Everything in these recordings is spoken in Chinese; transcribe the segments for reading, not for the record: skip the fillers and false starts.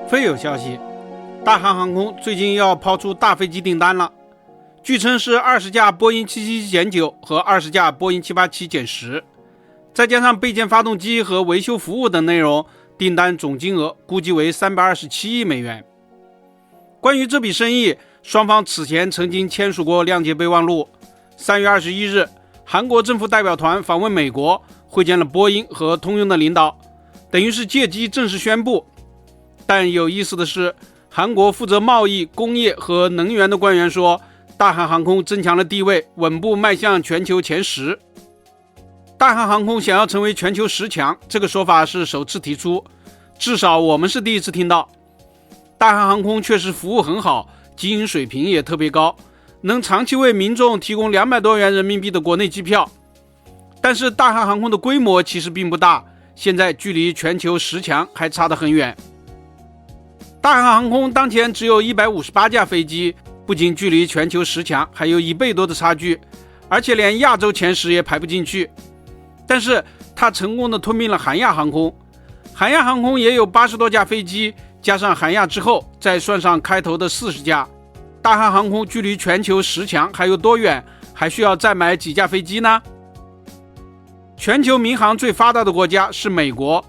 非有消息，大韩航空最近要抛出大飞机订单了，据称是20架波音 777-9 和20架波音 787-10， 再加上备件发动机和维修服务等内容，订单总金额估计为327亿美元。关于这笔生意，双方此前曾经签署过谅解备忘录。3月21日，韩国政府代表团访问美国，会见了波音和通用的领导，等于是借机正式宣布。但有意思的是，韩国负责贸易、工业和能源的官员说，大韩航空增强了地位，稳步迈向全球前10。大韩航空想要成为全球10强，这个说法是首次提出，至少我们是第一次听到。大韩航空确实服务很好，经营水平也特别高，能长期为民众提供200多元人民币的国内机票。但是大韩航空的规模其实并不大，现在距离全球10强还差得很远。大韩航空当前只有158架飞机，不仅距离全球10强还有1倍多的差距，而且连亚洲前10也排不进去。但是它成功的吞并了韩亚航空，韩亚航空也有80多架飞机，加上韩亚之后再算上开头的40架，大韩航空距离全球10强还有多远？还需要再买几架飞机呢？全球民航最发达的国家是美国，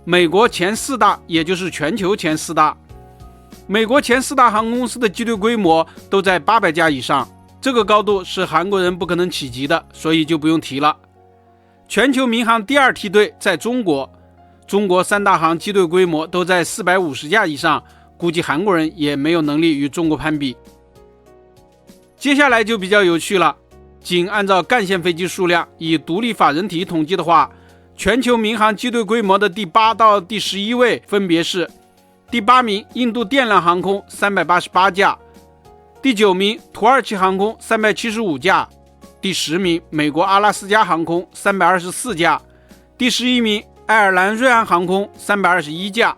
美国前4大，也就是全球前4大。美国前4大航空公司的机队规模都在800架以上，这个高度是韩国人不可能企及的，所以就不用提了。全球民航第2梯队在中国，中国3大航机队规模都在450架以上，估计韩国人也没有能力与中国攀比。接下来就比较有趣了，仅按照干线飞机数量，以独立法人体统计的话，全球民航机队规模的第8到第11位分别是第8名印度电缆航空388架，第9名土耳其航空375架，第10名美国阿拉斯加航空324架，第11名爱尔兰瑞安航空321架。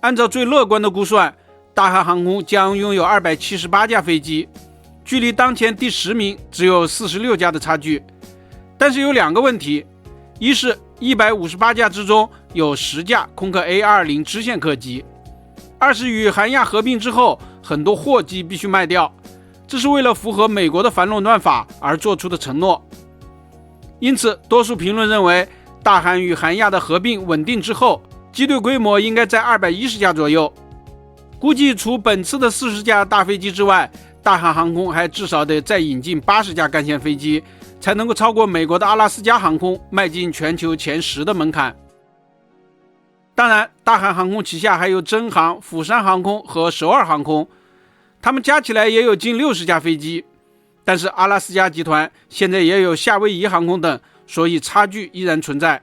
按照最乐观的估算，大韩航空将拥有278架飞机，距离当前第10名只有46架的差距。但是有2个问题，一是158架之中有10架空客 A220 支线客机，二是与韩亚合并之后，很多货机必须卖掉，这是为了符合美国的反垄断法而做出的承诺。因此多数评论认为，大韩与韩亚的合并稳定之后，机队规模应该在210架左右。估计除本次的40架大飞机之外，大韩航空还至少得再引进80架干线飞机，才能够超过美国的阿拉斯加航空，迈进全球前10的门槛。当然，大韩航空旗下还有真航、釜山航空和首尔航空，他们加起来也有近60架飞机。但是阿拉斯加集团现在也有夏威夷航空等，所以差距依然存在。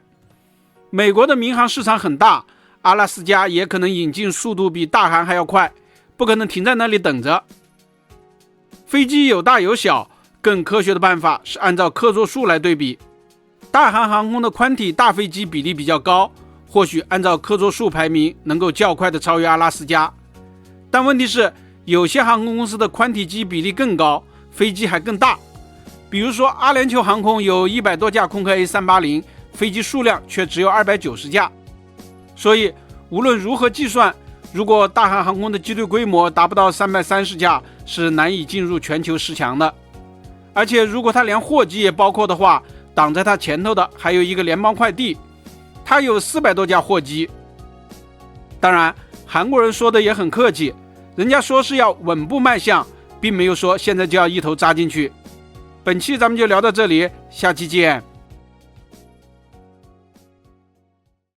美国的民航市场很大，阿拉斯加也可能引进速度比大韩还要快，不可能停在那里等着。飞机有大有小，更科学的办法是按照客座数来对比。大韩航空的宽体大飞机比例比较高，或许按照客座数排名能够较快的超越阿拉斯加。但问题是，有些航空公司的宽体机比例更高，飞机还更大。比如说阿联酋航空有100多架空客 A380， 飞机数量却只有290架。所以无论如何计算，如果大韩航空的机队规模达不到330架，是难以进入全球10强的。而且如果它连货机也包括的话，挡在它前头的还有一个联邦快递，它有400多架货机。当然韩国人说的也很客气，人家说是要稳步迈向，并没有说现在就要一头扎进去。本期咱们就聊到这里，下期见。